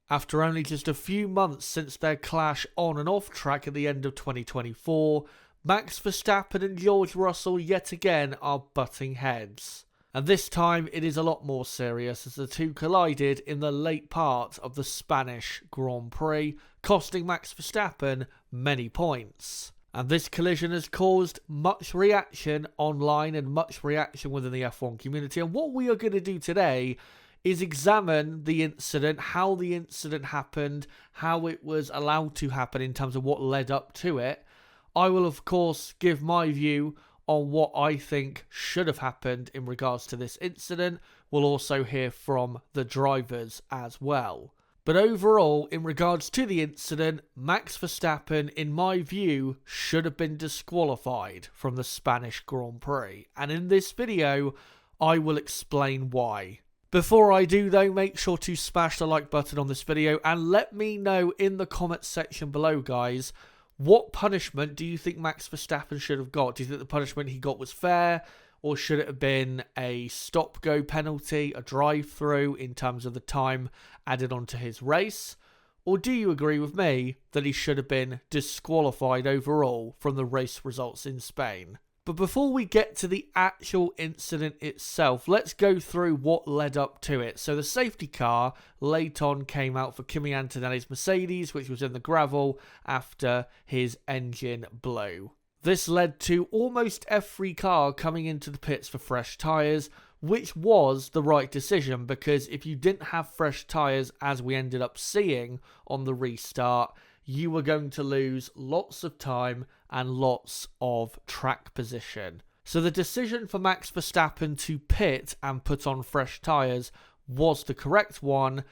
After only just a few months since their clash on and off track at the end of 2024, Max Verstappen and George Russell yet again are butting heads. And this time it is a lot more serious as the two collided in the late part of the Spanish Grand Prix, costing Max Verstappen many points. And this collision has caused much reaction online and much reaction within the F1 community. And what we are going to do today is examine the incident, how the incident happened, how it was allowed to happen in terms of what led up to it. I will, of course, give my view on what I think should have happened in regards to this incident. We'll also hear from the drivers as well. But overall, in regards to the incident, Max Verstappen, in my view, should have been disqualified from the Spanish Grand Prix. And in this video, I will explain why. Before I do though, make sure to smash the like button on this video and let me know in the comments section below, guys, what punishment do you think Max Verstappen should have got? Do you think the punishment he got was fair? Or should it have been a stop-go penalty, a drive-through in terms of the time added onto his race? Or do you agree with me that he should have been disqualified overall from the race results in Spain? But before we get to the actual incident itself, let's go through what led up to it. So the safety car late on came out for Kimi Antonelli's Mercedes, which was in the gravel after his engine blew. This led to almost every car coming into the pits for fresh tyres, which was the right decision, because if you didn't have fresh tyres, as we ended up seeing on the restart, you were going to lose lots of time and lots of track position. So the decision for Max Verstappen to pit and put on fresh tyres was the correct one,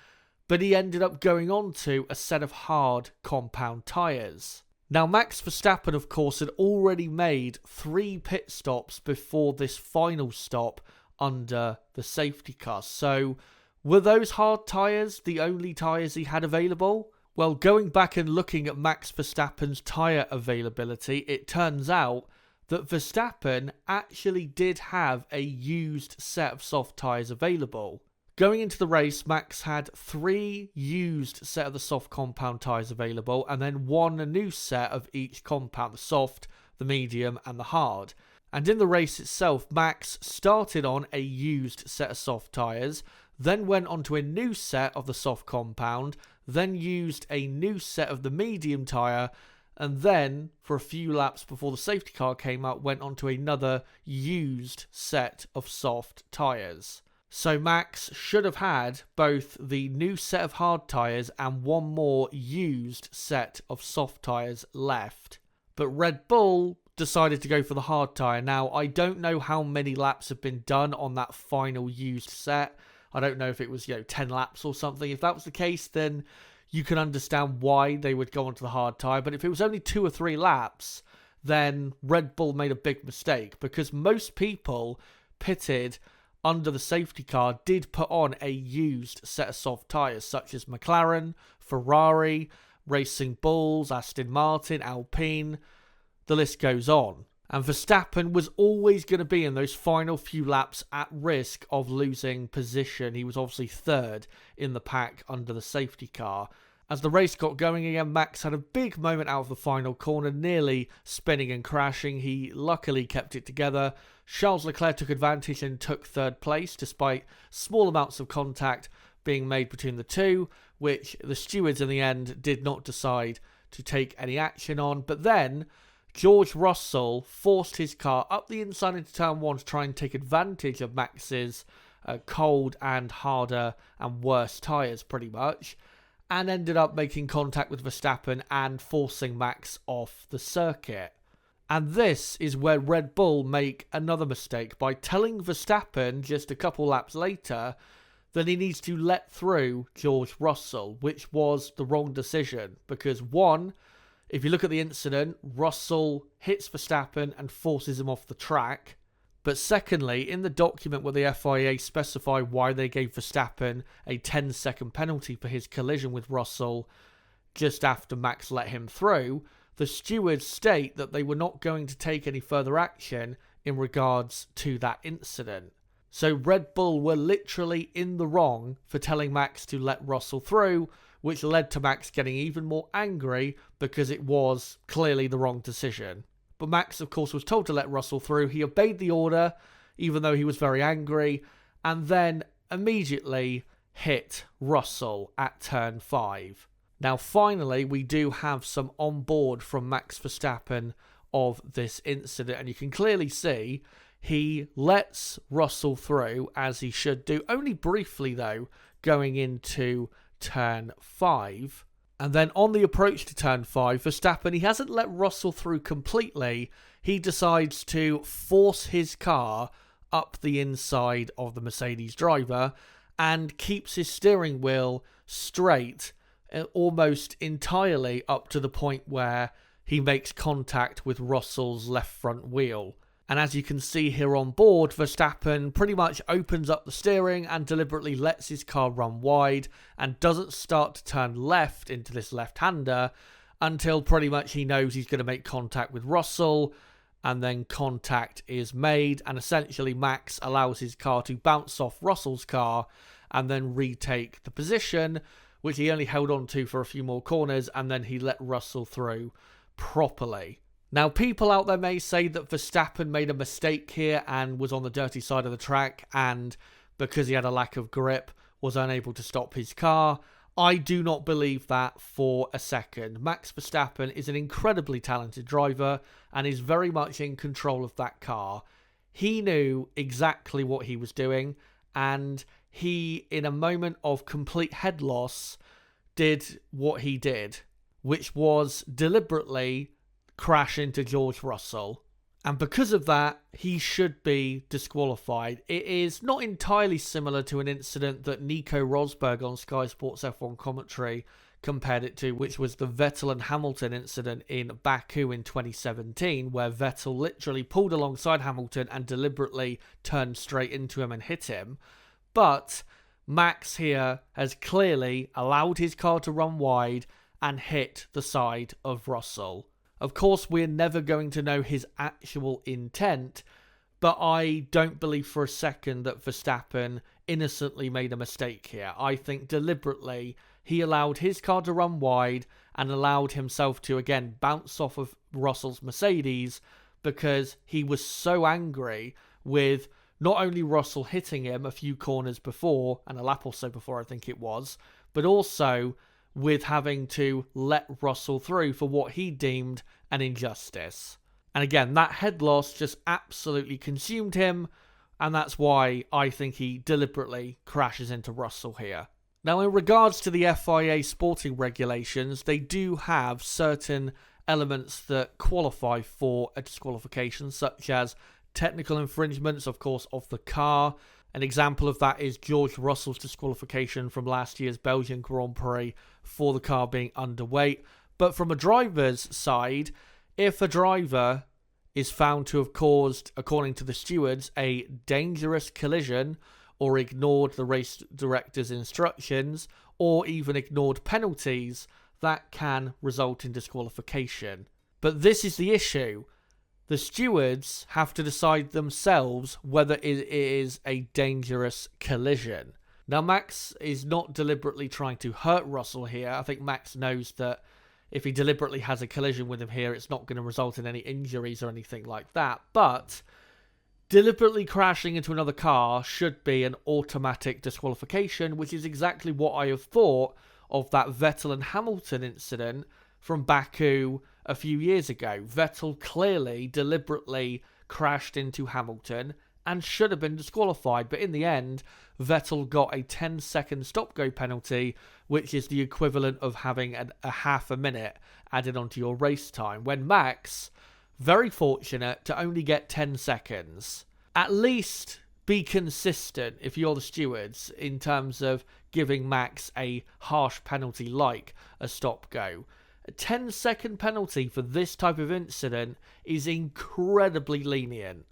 but he ended up going on to a set of hard compound tyres. Now, Max Verstappen, of course, had already made 3 pit stops before this final stop under the safety car. So, were those hard tyres the only tyres he had available? Well, going back and looking at Max Verstappen's tyre availability, it turns out that Verstappen actually did have a used set of soft tyres available. Going into the race, Max had 3 used set of the soft compound tyres available, and then 1 new set of each compound, the soft, the medium and the hard. And in the race itself, Max started on a used set of soft tyres, then went onto a new set of the soft compound, then used a new set of the medium tyre, and then, for a few laps before the safety car came out, went onto another used set of soft tyres. So Max should have had both the new set of hard tyres and 1 more used set of soft tyres left. But Red Bull decided to go for the hard tyre. Now, I don't know how many laps have been done on that final used set. I don't know if it was, 10 laps or something. If that was the case, then you can understand why they would go onto the hard tyre. But if it was only 2 or 3 laps, then Red Bull made a big mistake, because most people pitted under the safety car did put on a used set of soft tyres, such as McLaren, Ferrari, Racing Bulls, Aston Martin, Alpine. The list goes on. And Verstappen was always going to be in those final few laps at risk of losing position. He was obviously 3rd in the pack under the safety car. As the race got going again, Max had a big moment out of the final corner, nearly spinning and crashing. He luckily kept it together. Charles Leclerc took advantage and took 3rd place, despite small amounts of contact being made between the two, which the stewards in the end did not decide to take any action on. But then George Russell forced his car up the inside into turn 1 to try and take advantage of Max's cold and harder and worse tyres, pretty much, and ended up making contact with Verstappen and forcing Max off the circuit. And this is where Red Bull make another mistake by telling Verstappen just a couple laps later that he needs to let through George Russell, which was the wrong decision, because 1, if you look at the incident, Russell hits Verstappen and forces him off the track. But secondly, in the document where the FIA specify why they gave Verstappen a 10-second penalty for his collision with Russell just after Max let him through, the stewards state that they were not going to take any further action in regards to that incident. So Red Bull were literally in the wrong for telling Max to let Russell through, which led to Max getting even more angry because it was clearly the wrong decision. But Max, of course, was told to let Russell through. He obeyed the order, even though he was very angry, and then immediately hit Russell at turn 5. Now, finally, we do have some on board from Max Verstappen of this incident, and you can clearly see he lets Russell through, as he should do, only briefly though, going into turn 5. And then on the approach to turn 5, Verstappen, he hasn't let Russell through completely. He decides to force his car up the inside of the Mercedes driver and keeps his steering wheel straight almost entirely up to the point where he makes contact with Russell's left front wheel. And as you can see here on board, Verstappen pretty much opens up the steering and deliberately lets his car run wide and doesn't start to turn left into this left-hander until pretty much he knows he's going to make contact with Russell, and then contact is made, and essentially Max allows his car to bounce off Russell's car and then retake the position, which he only held on to for a few more corners, and then he let Russell through properly. Now, people out there may say that Verstappen made a mistake here and was on the dirty side of the track, and because he had a lack of grip, was unable to stop his car. I do not believe that for a second. Max Verstappen is an incredibly talented driver and is very much in control of that car. He knew exactly what he was doing, and he, in a moment of complete head loss, did what he did, which was deliberately crash into George Russell. And because of that, he should be disqualified. It is not entirely similar to an incident that Nico Rosberg on Sky Sports F1 commentary compared it to, which was the Vettel and Hamilton incident in Baku in 2017, where Vettel literally pulled alongside Hamilton and deliberately turned straight into him and hit him. But Max here has clearly allowed his car to run wide and hit the side of Russell. Of course, we're never going to know his actual intent, but I don't believe for a second that Verstappen innocently made a mistake here. I think deliberately he allowed his car to run wide and allowed himself to, again, bounce off of Russell's Mercedes because he was so angry with not only Russell hitting him a few corners before, and a lap or so before I think it was, but also with having to let Russell through for what he deemed an injustice. And again, that head loss just absolutely consumed him, and that's why I think he deliberately crashes into Russell here. Now, in regards to the FIA sporting regulations, they do have certain elements that qualify for a disqualification, such as technical infringements, of course, of the car. An example of that is George Russell's disqualification from last year's Belgian Grand Prix for the car being underweight. But from a driver's side, if a driver is found to have caused, according to the stewards, a dangerous collision or ignored the race director's instructions or even ignored penalties, that can result in disqualification. But this is the issue. The stewards have to decide themselves whether it is a dangerous collision. Now, Max is not deliberately trying to hurt Russell here. I think Max knows that if he deliberately has a collision with him here, it's not going to result in any injuries or anything like that. But deliberately crashing into another car should be an automatic disqualification, which is exactly what I have thought of that Vettel and Hamilton incident from Baku a few years ago. Vettel clearly deliberately crashed into Hamilton and should have been disqualified, but in the end, Vettel got a 10-second stop-go penalty, which is the equivalent of having a half a minute added onto your race time, when Max, very fortunate to only get 10 seconds. At least be consistent if you're the stewards in terms of giving Max a harsh penalty like a stop-go. A 10-second penalty for this type of incident is incredibly lenient.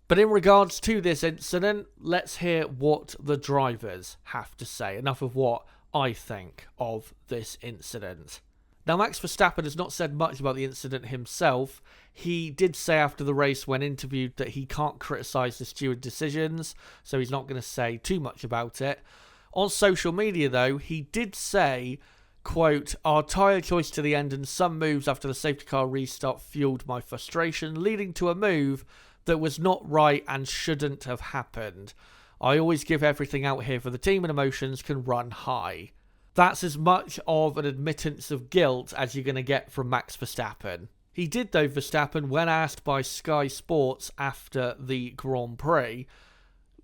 But in regards to this incident, let's hear what the drivers have to say. Enough of what I think of this incident. Now, Max Verstappen has not said much about the incident himself. He did say after the race when interviewed that he can't criticise the steward decisions, so he's not going to say too much about it. On social media, though, he did say quote, "Our tyre choice to the end and some moves after the safety car restart fueled my frustration, leading to a move that was not right and shouldn't have happened. I always give everything out here for the team and emotions can run high." That's as much of an admittance of guilt as you're going to get from Max Verstappen. He did, though, Verstappen, when asked by Sky Sports after the Grand Prix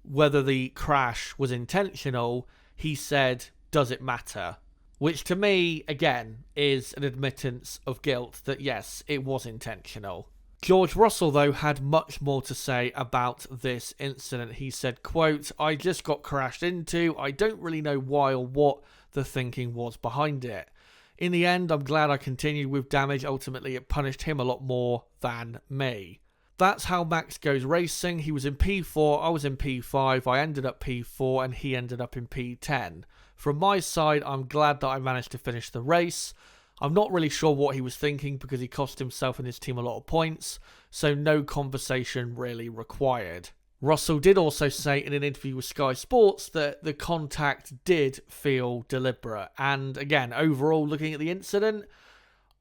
whether the crash was intentional, he said, "Does it matter?" Which to me, again, is an admittance of guilt that yes, it was intentional. George Russell, though, had much more to say about this incident. He said, quote, "I just got crashed into. I don't really know why or what the thinking was behind it. In the end, I'm glad I continued with damage. Ultimately, it punished him a lot more than me." That's how Max goes racing. He was in P4, I was in P5, I ended up P4, and he ended up in P10. From my side, I'm glad that I managed to finish the race. I'm not really sure what he was thinking because he cost himself and his team a lot of points, so no conversation really required. Russell did also say in an interview with Sky Sports that the contact did feel deliberate. And again, overall, looking at the incident,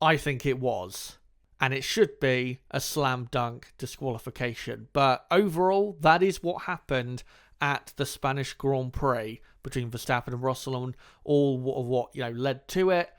I think it was. And it should be a slam dunk disqualification. But overall, that is what happened at the Spanish Grand Prix between Verstappen and Russell and all of what led to it.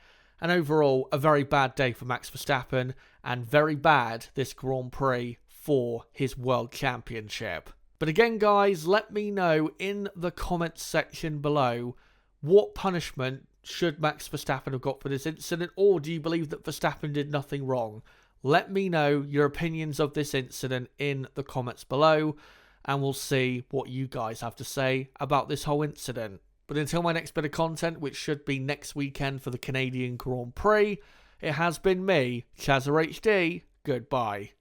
And overall, a very bad day for Max Verstappen and very bad this Grand Prix for his World Championship. But again, guys, let me know in the comments section below, what punishment should Max Verstappen have got for this incident, or do you believe that Verstappen did nothing wrong? Let me know your opinions of this incident in the comments below, and we'll see what you guys have to say about this whole incident. But until my next bit of content, which should be next weekend for the Canadian Grand Prix, it has been me, Chazza HD. Goodbye.